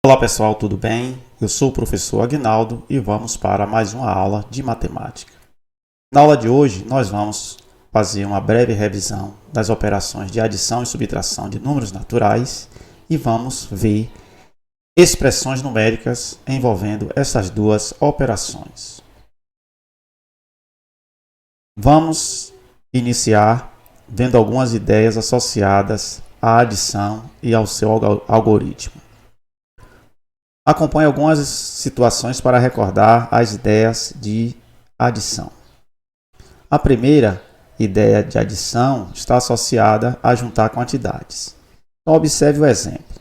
Olá pessoal, tudo bem? Eu sou o professor Aguinaldo e vamos para mais uma aula de matemática. Na aula de hoje, nós vamos fazer uma breve revisão das operações de adição e subtração de números naturais e vamos ver expressões numéricas envolvendo essas duas operações. Vamos iniciar vendo algumas ideias associadas à adição e ao seu algoritmo. Acompanhe algumas situações para recordar as ideias de adição. A primeira ideia de adição está associada a juntar quantidades. Então, observe o exemplo.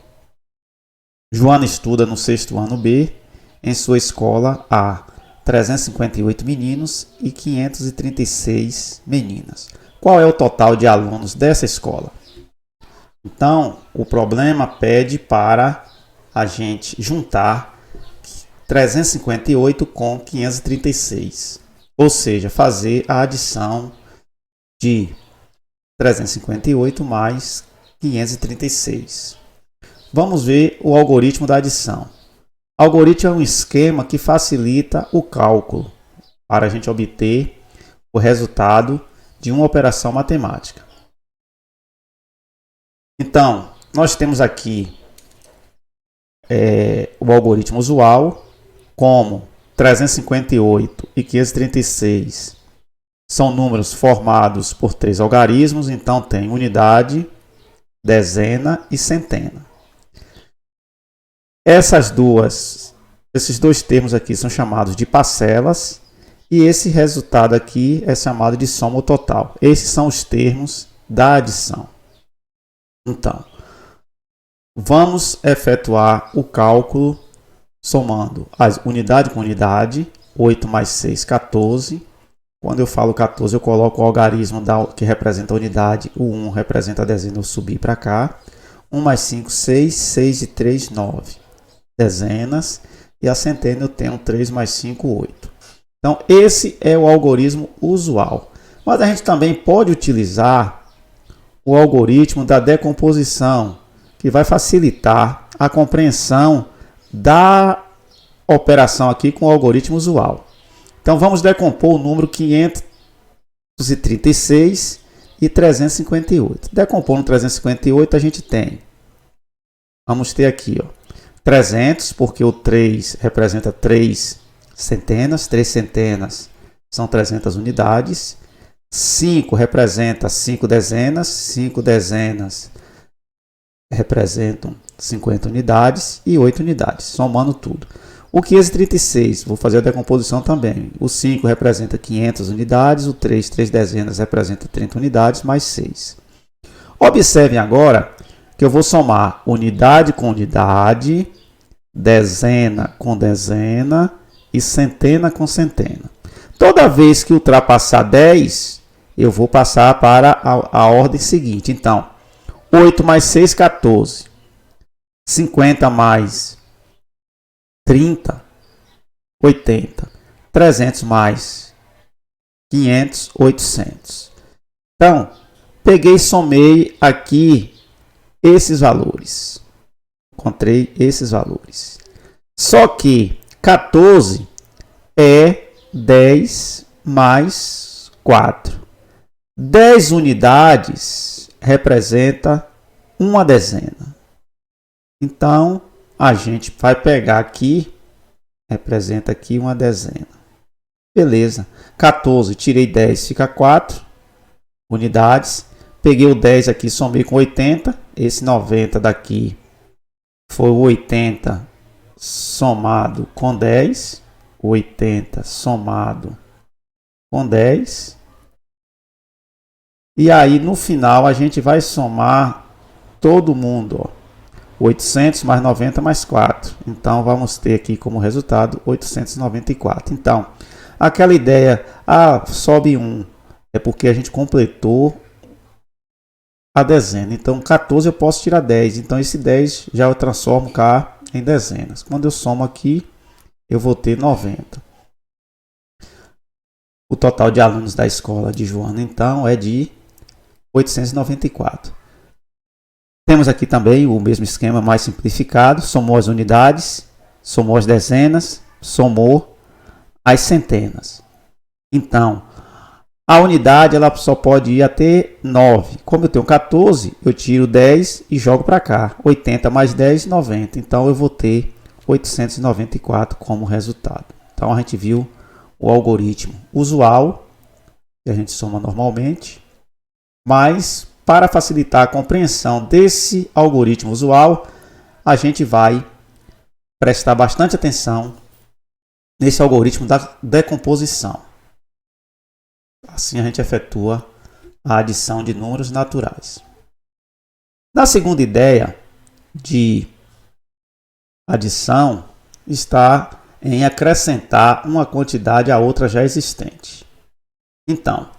Joana estuda no 6º ano B. Em sua escola há 358 meninos e 536 meninas. Qual é o total de alunos dessa escola? Então, o problema pede para a gente juntar 358 com 536, ou seja, fazer a adição de 358 mais 536. Vamos ver o algoritmo da adição. O algoritmo é um esquema que facilita o cálculo para a gente obter o resultado de uma operação matemática. Então, nós temos aqui o algoritmo usual, como 358 e 536 são números formados por 3 algarismos, então tem unidade, dezena e centena. Esses dois termos aqui são chamados de parcelas e esse resultado aqui é chamado de soma total. Esses são os termos da adição. Então, vamos efetuar o cálculo somando as unidade com unidade. 8 mais 6, 14. Quando eu falo 14, eu coloco o algarismo que representa a unidade. O 1 representa a dezena, eu subi para cá. 1 mais 5, 6. 6 e 3, 9. Dezenas. E a centena eu tenho 3 mais 5, 8. Então, esse é o algoritmo usual. Mas a gente também pode utilizar o algoritmo da decomposição, que vai facilitar a compreensão da operação aqui com o algoritmo usual. Então, vamos decompor o número 536 e 358. Decompondo 358, a gente tem, vamos ter aqui, 300, porque o 3 representa 3 centenas, 3 centenas são 300 unidades. 5 representa 5 dezenas, 5 dezenas representam 50 unidades e 8 unidades, somando tudo. O 536, vou fazer a decomposição também. O 5 representa 500 unidades, o 3 dezenas, representa 30 unidades, mais 6. Observem agora que eu vou somar unidade com unidade, dezena com dezena e centena com centena. Toda vez que ultrapassar 10, eu vou passar para a ordem seguinte. Então, 8 mais 6, 14. 50 mais 30, 80. 300 mais 500, 800. Então, peguei e somei aqui esses valores. Encontrei esses valores. Só que 14 é 10 mais 4. 10 unidades representa uma dezena. Então, a gente vai pegar aqui, representa aqui uma dezena. Beleza. 14, tirei 10, fica 4 unidades. Peguei o 10 aqui, somei com 80. Esse 90 daqui foi o 80 somado com 10. 80 somado com 10. E aí, no final, a gente vai somar todo mundo. 800 mais 90 mais 4. Então, vamos ter aqui como resultado 894. Então, aquela ideia, sobe 1, é porque a gente completou a dezena. Então, 14 eu posso tirar 10. Então, esse 10 já eu transformo cá em dezenas. Quando eu somo aqui, eu vou ter 90. O total de alunos da escola de Joana, então, é de 894. Temos aqui também o mesmo esquema mais simplificado, somou as unidades, somou as dezenas, somou as centenas. Então, a unidade ela só pode ir até 9. Como eu tenho 14, eu tiro 10 e jogo para cá. 80 mais 10, 90. Então, eu vou ter 894 como resultado. Então, a gente viu o algoritmo usual, que a gente soma normalmente, mas para facilitar a compreensão desse algoritmo usual, a gente vai prestar bastante atenção nesse algoritmo da decomposição. Assim a gente efetua a adição de números naturais. Na segunda ideia de adição está em acrescentar uma quantidade a outra já existente. Então,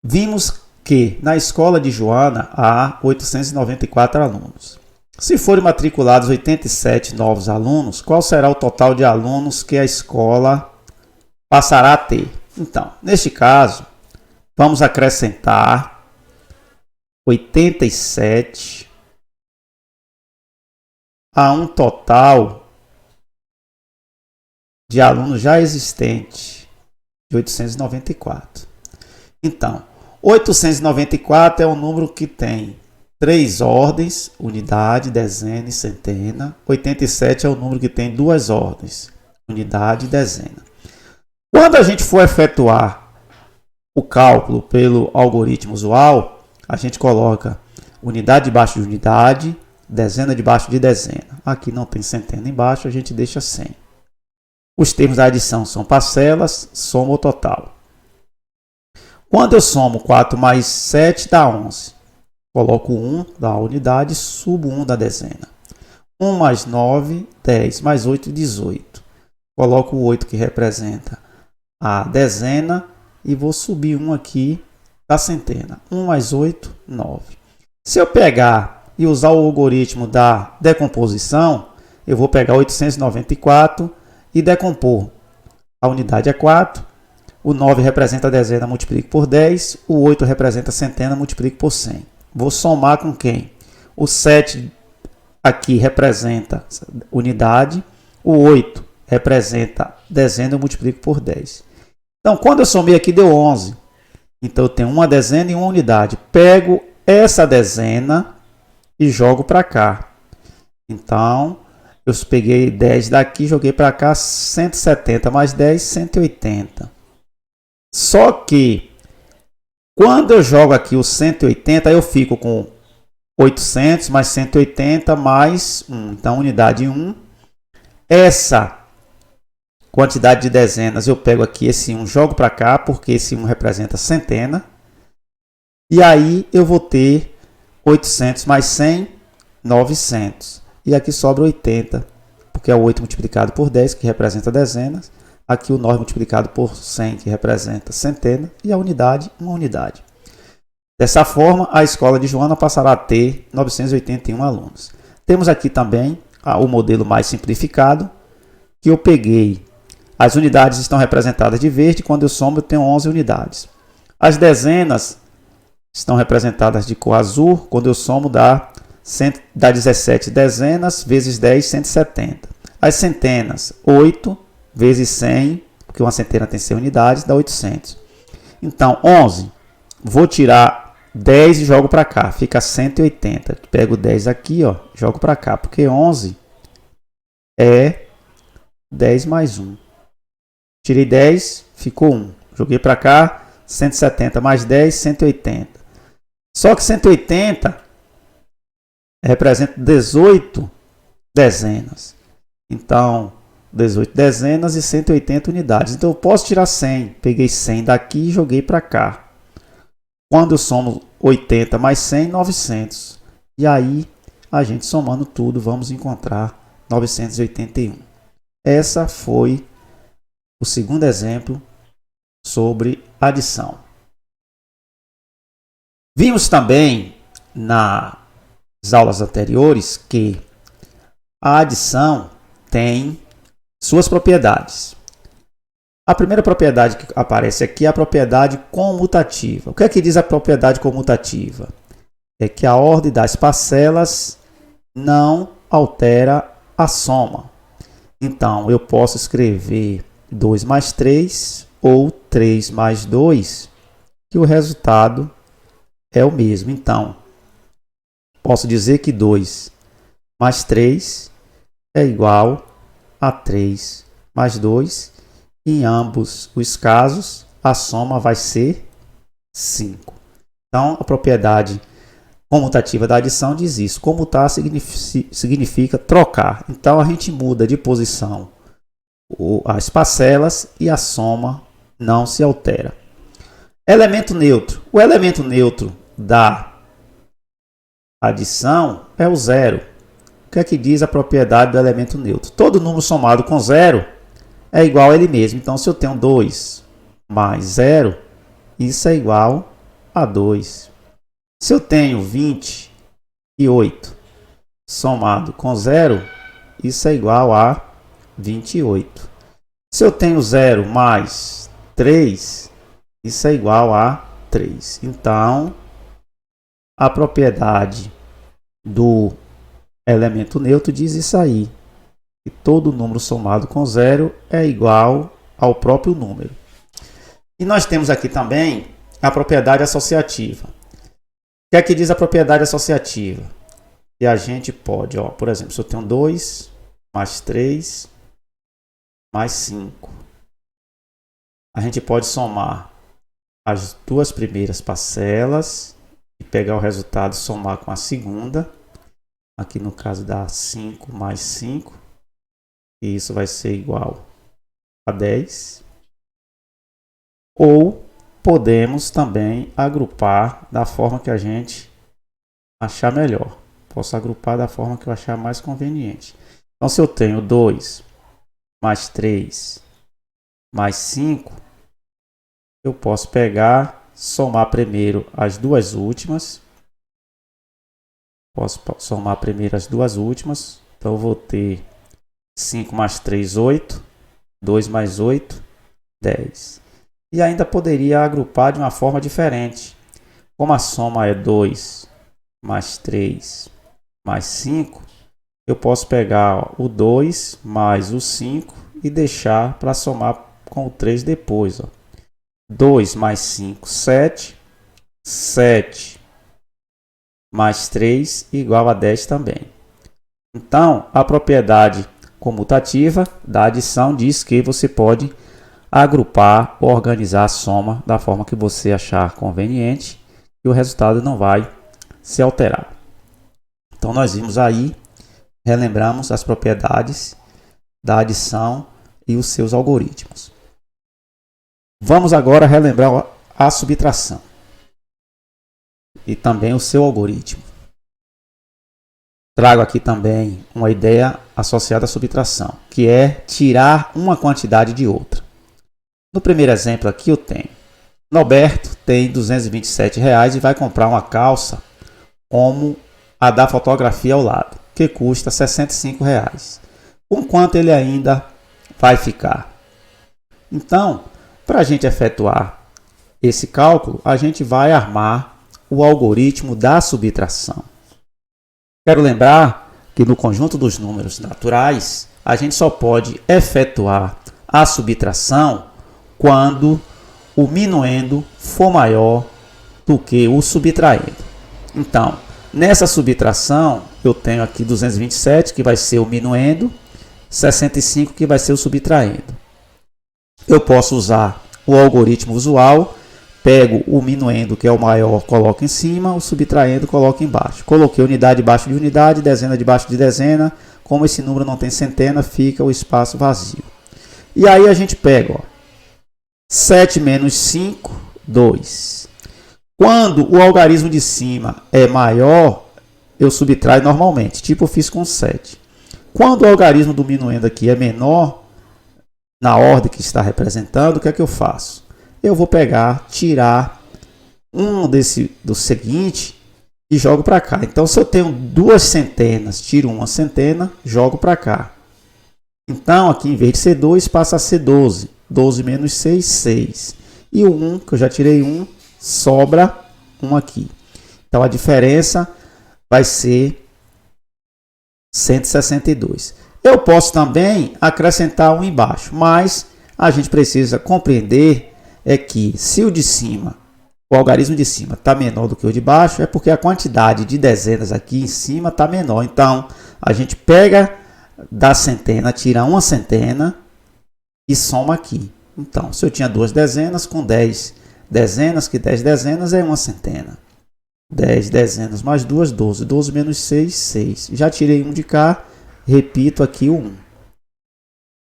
vimos que na escola de Joana há 894 alunos. Se forem matriculados 87 novos alunos, qual será o total de alunos que a escola passará a ter? Então, neste caso, vamos acrescentar 87 a um total de alunos já existente de 894. Então, 894 é um número que tem 3 ordens, unidade, dezena e centena. 87 é o número que tem 2 ordens, unidade e dezena. Quando a gente for efetuar o cálculo pelo algoritmo usual, a gente coloca unidade debaixo de unidade, dezena debaixo de dezena. Aqui não tem centena embaixo, a gente deixa 100. Os termos da adição são parcelas, soma ou total. Quando eu somo 4 mais 7 dá 11. Coloco 1 da unidade, subo 1 da dezena. 1 mais 9, 10, mais 8, 18. Coloco o 8 que representa a dezena e vou subir 1 aqui da centena. 1 mais 8, 9. Se eu pegar e usar o algoritmo da decomposição, eu vou pegar 894 e decompor. A unidade é 4. O 9 representa a dezena, multiplico por 10. O 8 representa a centena, multiplico por 100. Vou somar com quem? O 7 aqui representa unidade. O 8 representa dezena, eu multiplico por 10. Então, quando eu somei aqui, deu 11. Então, eu tenho uma dezena e uma unidade. Pego essa dezena e jogo para cá. Então, eu peguei 10 daqui, joguei para cá, 170 mais 10, 180. Só que, quando eu jogo aqui o 180, eu fico com 800 mais 180 mais 1. Então, unidade 1. Essa quantidade de dezenas, eu pego aqui esse 1, jogo para cá, porque esse 1 representa centena. E aí, eu vou ter 800 mais 100, 900. E aqui sobra 80, porque é o 8 multiplicado por 10, que representa dezenas. Aqui o 9 multiplicado por 100, que representa centena, e a unidade, uma unidade. Dessa forma, a escola de Joana passará a ter 981 alunos. Temos aqui também o modelo mais simplificado, que eu peguei. As unidades estão representadas de verde, quando eu somo eu tenho 11 unidades. As dezenas estão representadas de cor azul, quando eu somo dá 17 dezenas, vezes 10, 170. As centenas, 8 vezes 100, porque uma centena tem 100 unidades, dá 800. Então, 11, vou tirar 10 e jogo para cá, fica 180. Pego 10 aqui, ó, jogo para cá, porque 11 é 10 mais 1. Tirei 10, ficou 1. Joguei para cá, 170 mais 10, 180. Só que 180 representa 18 dezenas. Então, 18 dezenas e 180 unidades. Então, eu posso tirar 100. Peguei 100 daqui e joguei para cá. Quando eu somo 80 mais 100, 900. E aí, a gente somando tudo, vamos encontrar 981. Essa foi o segundo exemplo sobre adição. Vimos também nas aulas anteriores que a adição tem suas propriedades. A primeira propriedade que aparece aqui é a propriedade comutativa. O que é que diz a propriedade comutativa? É que a ordem das parcelas não altera a soma. Então, eu posso escrever 2 mais 3 ou 3 mais 2, que o resultado é o mesmo. Então, posso dizer que 2 mais 3 é igual a 3 mais 2. Em ambos os casos, a soma vai ser 5. Então, a propriedade comutativa da adição diz isso. Comutar significa trocar. Então, a gente muda de posição as parcelas e a soma não se altera. Elemento neutro. O elemento neutro da adição é o zero. O que é que diz a propriedade do elemento neutro? Todo número somado com zero é igual a ele mesmo. Então, se eu tenho 2 mais 0, isso é igual a 2. Se eu tenho 28 somado com 0, isso é igual a 28. Se eu tenho 0 mais 3, isso é igual a 3. Então, a propriedade do elemento neutro diz isso aí. E todo número somado com 0 é igual ao próprio número. E nós temos aqui também a propriedade associativa. O que é que diz a propriedade associativa? Que a gente pode, por exemplo, se eu tenho 2 mais 3 mais 5, a gente pode somar as duas primeiras parcelas e pegar o resultado e somar com a segunda. Aqui no caso dá 5 mais 5. E isso vai ser igual a 10. Ou podemos também agrupar da forma que a gente achar melhor. Posso agrupar da forma que eu achar mais conveniente. Então, se eu tenho 2 mais 3 mais 5, eu posso pegar, somar primeiro as duas últimas. Posso somar primeiro as duas últimas. Então, eu vou ter 5 mais 3, 8. 2 mais 8, 10. E ainda poderia agrupar de uma forma diferente. Como a soma é 2 mais 3 mais 5, eu posso pegar o 2 mais o 5 e deixar para somar com o 3 depois. 2 mais 5, 7. 7 mais 3 igual a 10 também. Então, a propriedade comutativa da adição diz que você pode agrupar ou organizar a soma da forma que você achar conveniente e o resultado não vai se alterar. Então, nós vimos aí, relembramos as propriedades da adição e os seus algoritmos. Vamos agora relembrar a subtração e também o seu algoritmo. Trago aqui também uma ideia associada à subtração, que é tirar uma quantidade de outra. No primeiro exemplo aqui eu tenho, Norberto tem R$ 227 e vai comprar uma calça como a da fotografia ao lado, que custa R$ 65. Com quanto ele ainda vai ficar? Então, para a gente efetuar esse cálculo, a gente vai armar o algoritmo da subtração. Quero lembrar que no conjunto dos números naturais, a gente só pode efetuar a subtração quando o minuendo for maior do que o subtraendo. Então, nessa subtração, eu tenho aqui 227, que vai ser o minuendo, 65, que vai ser o subtraendo. Eu posso usar o algoritmo usual, pego o minuendo, que é o maior, coloco em cima, o subtraendo coloco embaixo. Coloquei unidade debaixo de unidade, dezena debaixo de dezena. Como esse número não tem centena, fica o espaço vazio. E aí a gente pega, 7 menos 5, 2. Quando o algarismo de cima é maior, eu subtraio normalmente, tipo eu fiz com 7. Quando o algarismo do minuendo aqui é menor, na ordem que está representando, o que é que eu faço? Eu vou pegar, tirar um do seguinte e jogo para cá. Então, se eu tenho 2 centenas, tiro uma centena, jogo para cá. Então, aqui em vez de ser 2, passa a ser 12. 12 menos 6, 6. E o 1, que eu já tirei 1, sobra 1 aqui. Então, a diferença vai ser 162. Eu posso também acrescentar 1 embaixo, mas a gente precisa compreender que se o de cima, o algarismo de cima está menor do que o de baixo, é porque a quantidade de dezenas aqui em cima está menor. Então, a gente pega da centena, tira uma centena e soma aqui. Então, se eu tinha 2 dezenas, com 10 dezenas, que 10 dezenas é uma centena. 10 dezenas mais 2, 12. 12 menos 6, 6. Já tirei 1 de cá, repito aqui o 1.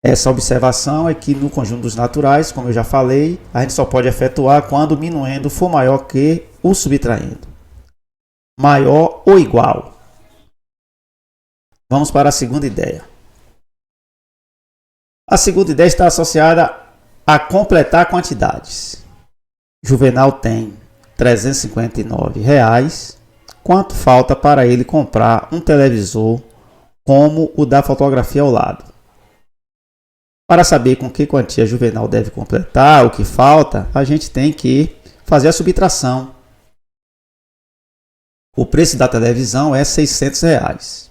Essa observação é que no conjunto dos naturais, como eu já falei, a gente só pode efetuar quando o minuendo for maior que o subtraindo. Maior ou igual. Vamos para a segunda ideia. A segunda ideia está associada a completar quantidades. Juvenal tem R$359. Quanto falta para ele comprar um televisor como o da fotografia ao lado? Para saber com que quantia Juvenal deve completar, o que falta, a gente tem que fazer a subtração. O preço da televisão é R$600.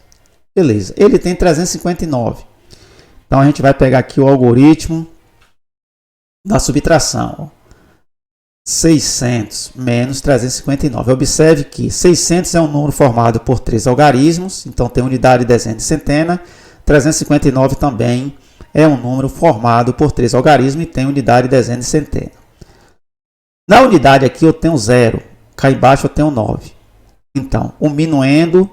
Beleza, ele tem 359. Então, a gente vai pegar aqui o algoritmo da subtração. 600 menos 359. Observe que 600 é um número formado por 3 algarismos, então tem unidade, dezena e centena. 359 também é um número formado por 3 algarismos e tem unidade, dezena e centena. Na unidade aqui eu tenho 0, cá embaixo eu tenho 9. Então, o minuendo,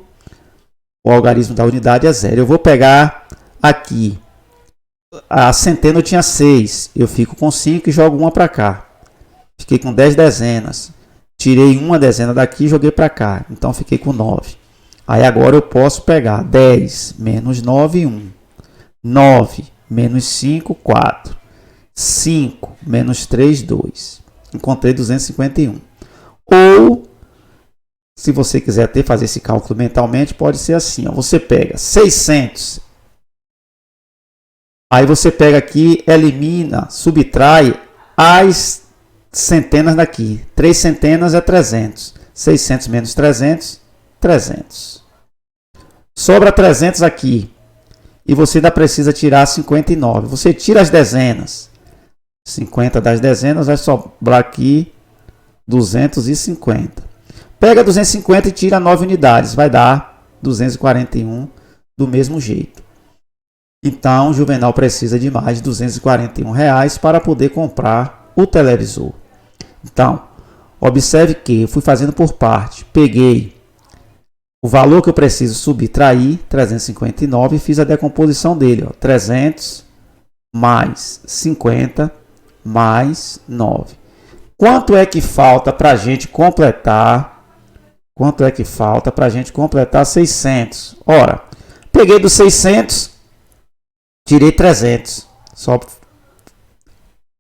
o algarismo da unidade é 0. Eu vou pegar aqui, a centena eu tinha 6, eu fico com 5 e jogo uma para cá. Fiquei com 10 dezenas. Tirei uma dezena daqui e joguei para cá. Então, fiquei com 9. Aí, agora eu posso pegar 10 menos 9, 1. 9 menos 5, 4. 5 menos 3, 2. Encontrei 251. Ou, se você quiser fazer esse cálculo mentalmente, pode ser assim. Ó. Você pega 600. Aí, você pega aqui, elimina, subtrai as centenas daqui. 3 centenas é 300. 600 menos 300, 300. Sobra 300 aqui. E você ainda precisa tirar 59. Você tira as dezenas. 50 das dezenas, vai sobrar aqui 250. Pega 250 e tira 9 unidades. Vai dar 241 do mesmo jeito. Então, o Juvenal precisa de mais de R$241 para poder comprar o televisor. Então, observe que eu fui fazendo por parte. Peguei o valor que eu preciso subtrair, 359, e fiz a decomposição dele. Ó, 300 mais 50 mais 9. Quanto é que falta para a gente completar? Quanto é que falta para a gente completar 600? Ora, peguei dos 600, tirei 300. Só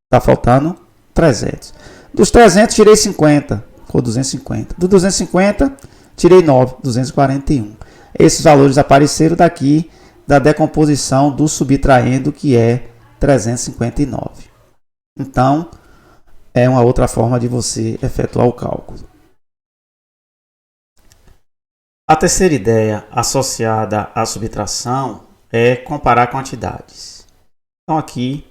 está faltando 300. Dos 300, tirei 50, ficou 250. Do 250, tirei 9, 241. Esses valores apareceram daqui da decomposição do subtraendo, que é 359. Então, é uma outra forma de você efetuar o cálculo. A terceira ideia associada à subtração é comparar quantidades. Então, aqui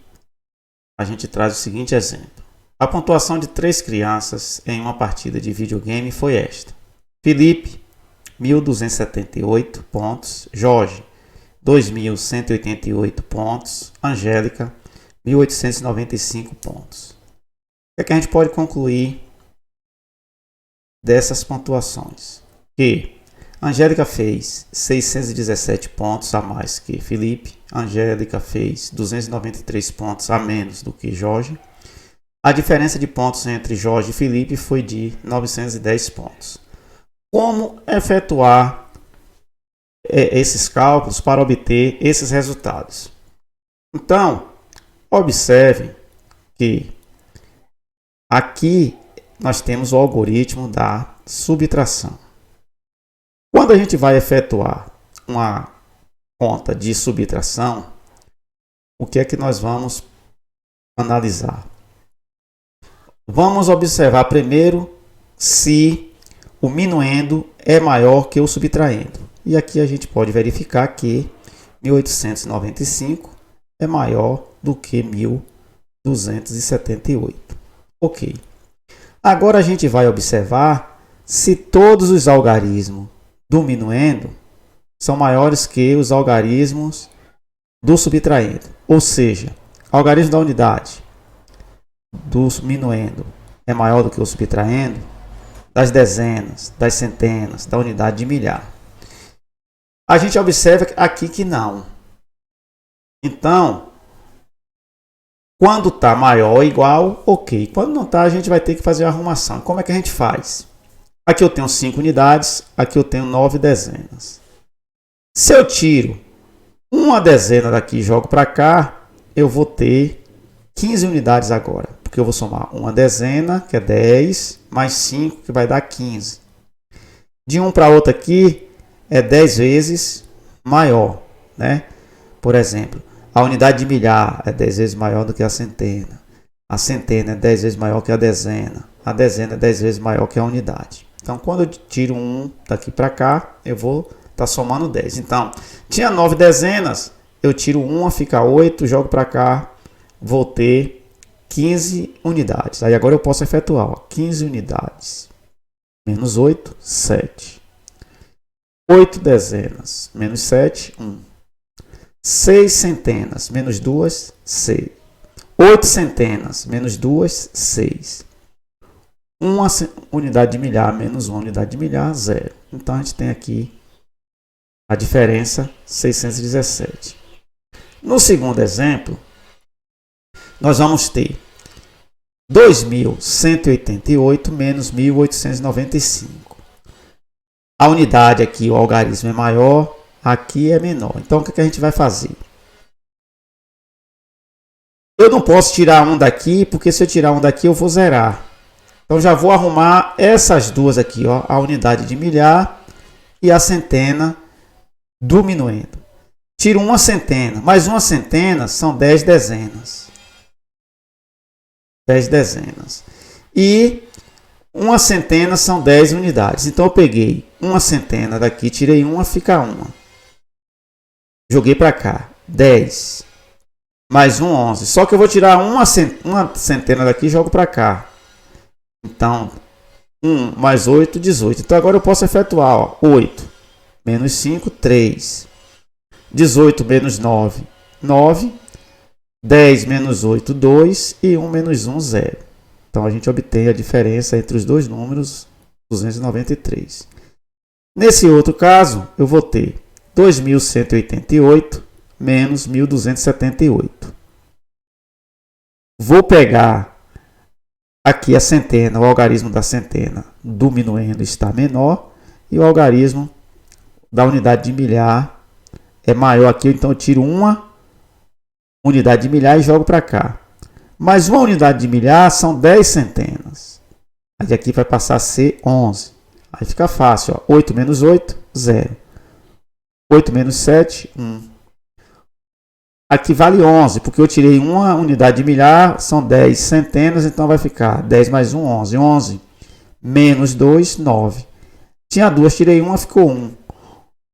a gente traz o seguinte exemplo. A pontuação de 3 crianças em uma partida de videogame foi esta. Felipe, 1.278 pontos. Jorge, 2.188 pontos. Angélica, 1.895 pontos. O que a gente pode concluir dessas pontuações? Que Angélica fez 617 pontos a mais que Felipe. Angélica fez 293 pontos a menos do que Jorge. A diferença de pontos entre Jorge e Felipe foi de 910 pontos. Como efetuar esses cálculos para obter esses resultados? Então, observe que aqui nós temos o algoritmo da subtração. Quando a gente vai efetuar uma conta de subtração, o que é que nós vamos analisar. Vamos observar primeiro se o minuendo é maior que o subtraendo. E aqui a gente pode verificar que 1895 é maior do que 1278. Ok. Agora a gente vai observar se todos os algarismos do minuendo são maiores que os algarismos do subtraendo. Ou seja, o algarismo da unidade do minuendo é maior do que o subtraendo, das dezenas, das centenas, da unidade de milhar. A gente observa aqui que não. Então, quando está maior ou igual, ok. Quando não está, a gente vai ter que fazer a arrumação. Como é que a gente faz? Aqui eu tenho 5 unidades, aqui eu tenho 9 dezenas. Se eu tiro uma dezena daqui e jogo para cá, eu vou ter 15 unidades agora. Porque eu vou somar uma dezena, que é 10, mais 5, que vai dar 15. De um para outro aqui, é 10 vezes maior, né? Por exemplo, a unidade de milhar é 10 vezes maior do que a centena. A centena é 10 vezes maior que a dezena. A dezena é 10 vezes maior que a unidade. Então, quando eu tiro um daqui para cá, eu vou estar somando 10. Então, tinha 9 dezenas, eu tiro uma, fica 8, jogo para cá, vou ter 15 unidades. Aí agora eu posso efetuar, ó, 15 unidades. Menos 8, 7. 8 dezenas, menos 7, 1. 6 centenas, menos 2, 6. 8 centenas, menos 2, 6. Uma unidade de milhar, menos uma unidade de milhar, 0. Então, a gente tem aqui a diferença, 617. No segundo exemplo, nós vamos ter 2.188 menos 1.895. A unidade aqui, o algarismo é maior, aqui é menor. Então, o que a gente vai fazer? Eu não posso tirar um daqui, porque se eu tirar um daqui, eu vou zerar. Então, já vou arrumar essas duas aqui, ó, a unidade de milhar e a centena do minuendo. Tiro uma centena, mais uma centena são 10 dezenas. 10 dezenas. E uma centena são 10 unidades. Então, eu peguei uma centena daqui, tirei uma, fica uma. Joguei para cá. 10. Mais um, 11. Só que eu vou tirar uma centena daqui e jogo para cá. Então, 1 mais 8, 18. Então, agora eu posso efetuar, ó, 8. Menos 5, 3. 18 menos 9, 9. 10 menos 8, 2. E 1 menos 1, 0. Então, a gente obtém a diferença entre os dois números, 293. Nesse outro caso, eu vou ter 2.188 menos 1.278. Vou pegar aqui a centena, o algarismo da centena do minuendo está menor e o algarismo da unidade de milhar é maior aqui, então eu tiro uma unidade de milhar e jogo para cá. Mas uma unidade de milhar são 10 centenas. Aí aqui vai passar a ser 11. Aí fica fácil, ó. 8 menos 8, 0. 8 menos 7, 1. Aqui vale 11, porque eu tirei uma unidade de milhar, são 10 centenas, então vai ficar 10 mais 1, 11. 11 menos 2, 9. Tinha duas, tirei uma, ficou 1.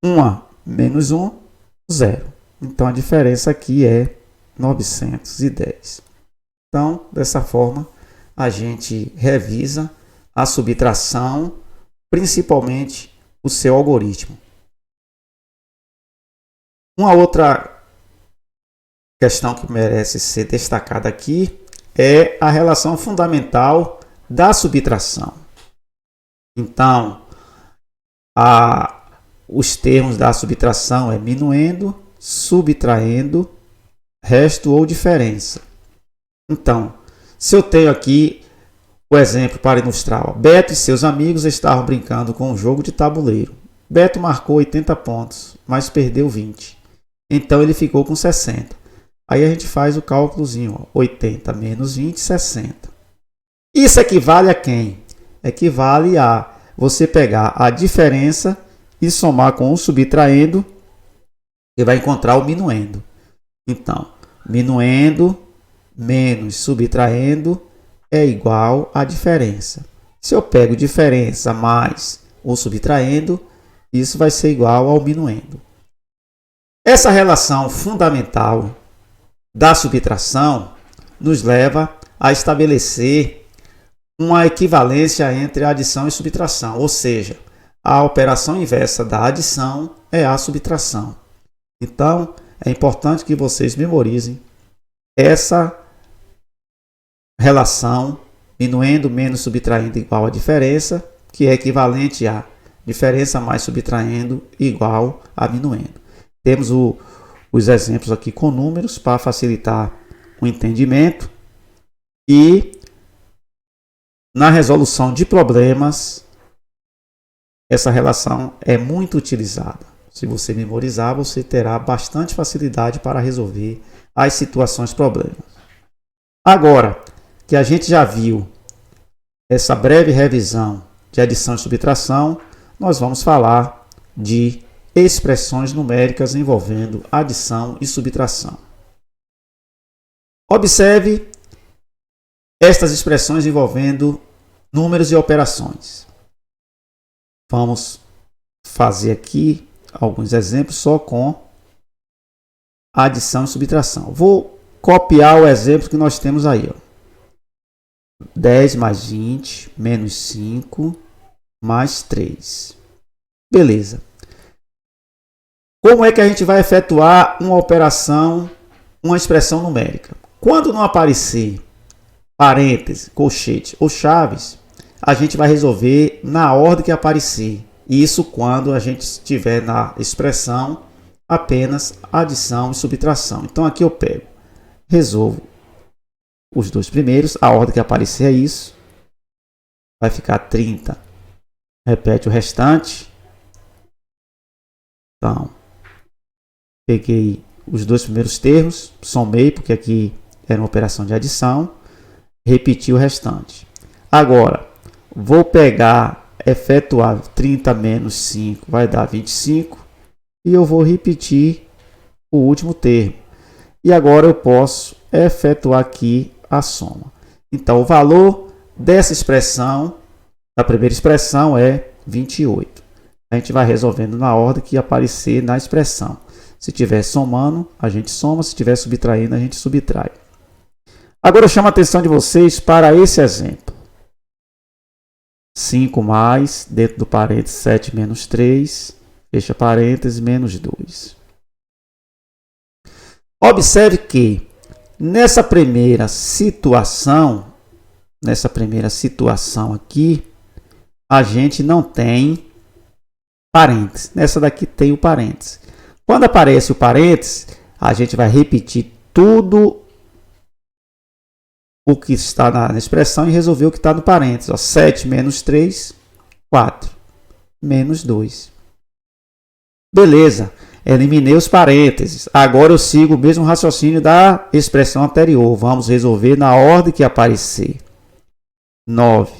1 menos 1, 0. Então, a diferença aqui é 910. Então, dessa forma, a gente revisa a subtração, principalmente o seu algoritmo. Uma outra questão que merece ser destacada aqui é a relação fundamental da subtração. Então, os termos da subtração é minuendo, subtraindo, resto ou diferença. Então, se eu tenho aqui o exemplo para ilustrar, ó, Beto e seus amigos estavam brincando com um jogo de tabuleiro. Beto marcou 80 pontos, mas perdeu 20. Então, ele ficou com 60. Aí a gente faz o cálculozinho, ó, 80 menos 20, 60. Isso equivale a quem? Equivale a você pegar a diferença e somar com o subtraindo, e vai encontrar o minuendo. Então, minuendo menos subtraindo é igual a diferença. Se eu pego diferença mais o subtraindo, isso vai ser igual ao minuendo. Essa relação fundamental da subtração nos leva a estabelecer uma equivalência entre adição e subtração, ou seja, a operação inversa da adição é a subtração. Então, é importante que vocês memorizem essa relação minuendo menos subtraindo igual a diferença, que é equivalente a diferença mais subtraindo igual a minuendo. Temos os exemplos aqui com números para facilitar o entendimento e na resolução de problemas essa relação é muito utilizada. Se você memorizar, você terá bastante facilidade para resolver as situações problemas. Agora que a gente já viu essa breve revisão de adição e subtração, nós vamos falar de expressões numéricas envolvendo adição e subtração. Observe estas expressões envolvendo números e operações. Vamos fazer aqui alguns exemplos só com adição e subtração. Vou copiar o exemplo que nós temos aí. 10 mais 20, menos 5, mais 3. Beleza. Como é que a gente vai efetuar uma operação, uma expressão numérica? Quando não aparecer parênteses, colchete ou chaves, a gente vai resolver na ordem que aparecer. Isso quando a gente estiver na expressão apenas adição e subtração. Então aqui eu pego, resolvo os dois primeiros, a ordem que aparecer é isso. Vai ficar 30. Repete o restante. Então, peguei os dois primeiros termos, somei, porque aqui era uma operação de adição, repeti o restante. Agora, vou pegar, efetuar 30 menos 5, vai dar 25, e eu vou repetir o último termo. E agora eu posso efetuar aqui a soma. Então, o valor dessa expressão, da primeira expressão, é 28. A gente vai resolvendo na ordem que aparecer na expressão. Se estiver somando, a gente soma. Se estiver subtraindo, a gente subtrai. Agora eu chamo a atenção de vocês para esse exemplo. 5 mais, dentro do parênteses, 7 menos 3, fecha parênteses, menos 2. Observe que nessa primeira situação aqui, a gente não tem parênteses. Nessa daqui tem o parênteses. Quando aparece o parênteses, a gente vai repetir tudo o que está na expressão e resolver o que está no parênteses. 7 menos 3, 4. Menos 2. Beleza. Eliminei os parênteses. Agora eu sigo o mesmo raciocínio da expressão anterior. Vamos resolver na ordem que aparecer. 9.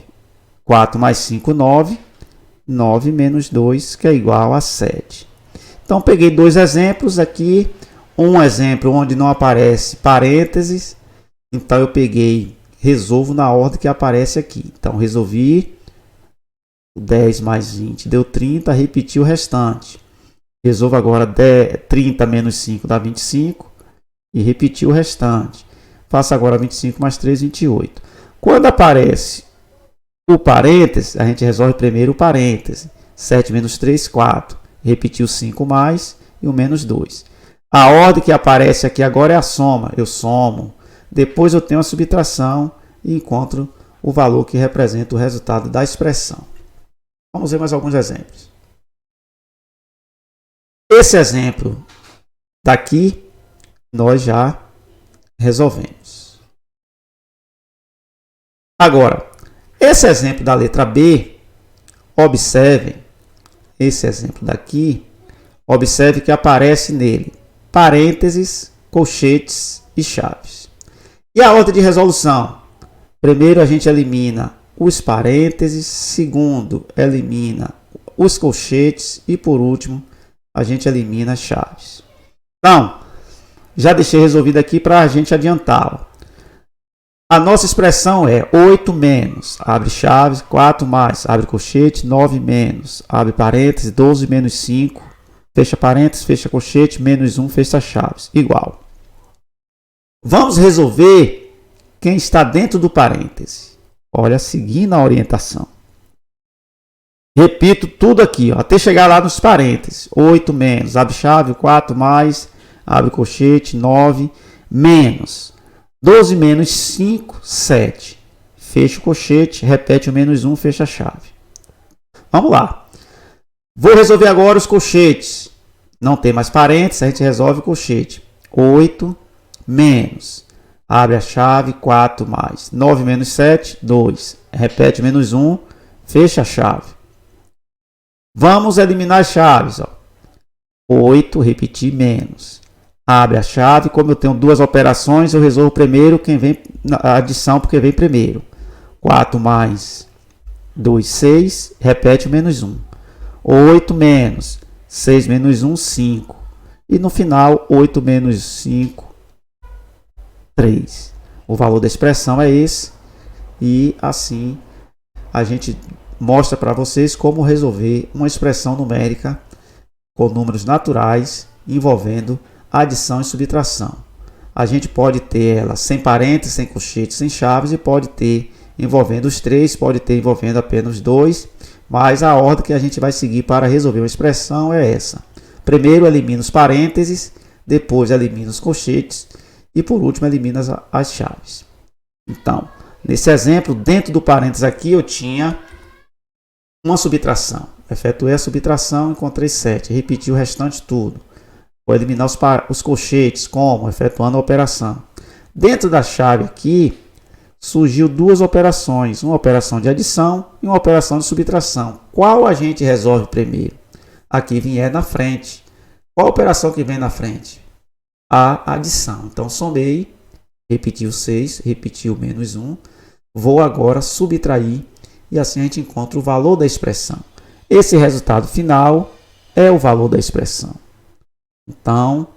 4 mais 5, 9. 9 menos 2, que é igual a 7. Então, peguei dois exemplos aqui. Um exemplo onde não aparece parênteses. Então, eu peguei, resolvo na ordem que aparece aqui. Então, resolvi. 10 mais 20 deu 30. Repeti o restante. Resolvo agora 30 menos 5 dá 25. E repeti o restante. Faço agora 25 mais 3, 28. Quando aparece o parêntese, a gente resolve primeiro o parêntese. 7 menos 3, 4. Repetir o 5 mais e o menos 2. A ordem que aparece aqui agora é a soma. Eu somo. Depois eu tenho a subtração e encontro o valor que representa o resultado da expressão. Vamos ver mais alguns exemplos. Esse exemplo daqui nós já resolvemos. Agora, esse exemplo da letra B, observem, esse exemplo daqui, observe que aparece nele parênteses, colchetes e chaves. E a ordem de resolução? Primeiro a gente elimina os parênteses, segundo elimina os colchetes e por último a gente elimina as chaves. Então, já deixei resolvido aqui para a gente adiantá-lo. A nossa expressão é 8 menos, abre chaves, 4 mais, abre colchete, 9 menos, abre parênteses, 12 menos 5, fecha parênteses, fecha colchete, menos 1, fecha chaves, igual. Vamos resolver quem está dentro do parêntese. Olha, seguindo a orientação. Repito tudo aqui, ó, até chegar lá nos parênteses. 8 menos, abre chave, 4 mais, abre colchete, 9, menos. 12 menos 5, 7. Fecha o colchete, repete o menos 1, fecha a chave. Vamos lá. Vou resolver agora os colchetes. Não tem mais parênteses, a gente resolve o colchete. 8 menos, abre a chave, 4 mais. 9 menos 7, 2. Repete menos 1, fecha a chave. Vamos eliminar as chaves. Ó. 8, repetir, menos. Abre a chave. Como eu tenho duas operações, eu resolvo primeiro quem vem a adição, porque vem primeiro. 4 mais 2, 6. Repete o menos 1. 8 menos 6 menos 1, 5. E no final, 8 menos 5, 3. O valor da expressão é esse. E assim a gente mostra para vocês como resolver uma expressão numérica com números naturais envolvendo adição e subtração. A gente pode ter ela sem parênteses, sem colchetes, sem chaves e pode ter envolvendo os três, pode ter envolvendo apenas dois, mas a ordem que a gente vai seguir para resolver uma expressão é essa. Primeiro elimina os parênteses, depois elimina os colchetes e por último elimina as chaves. Então, nesse exemplo, dentro do parênteses aqui eu tinha uma subtração. Efetuei a subtração, encontrei 7. Repeti o restante tudo. Vou eliminar os colchetes, como? Efetuando a operação. Dentro da chave aqui, surgiu duas operações. Uma operação de adição e uma operação de subtração. Qual a gente resolve primeiro? Aqui vier na frente. Qual a operação que vem na frente? A adição. Então, somei, repeti o 6, repeti o menos 1. Vou agora subtrair e assim a gente encontra o valor da expressão. Esse resultado final é o valor da expressão. Então,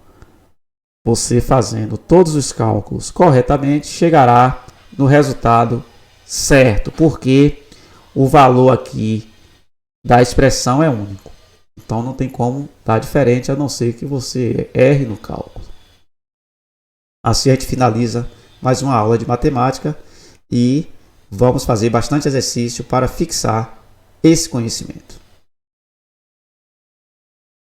você fazendo todos os cálculos corretamente, chegará no resultado certo, porque o valor aqui da expressão é único. Então, não tem como dar diferente, a não ser que você erre no cálculo. Assim, a gente finaliza mais uma aula de matemática e vamos fazer bastante exercício para fixar esse conhecimento.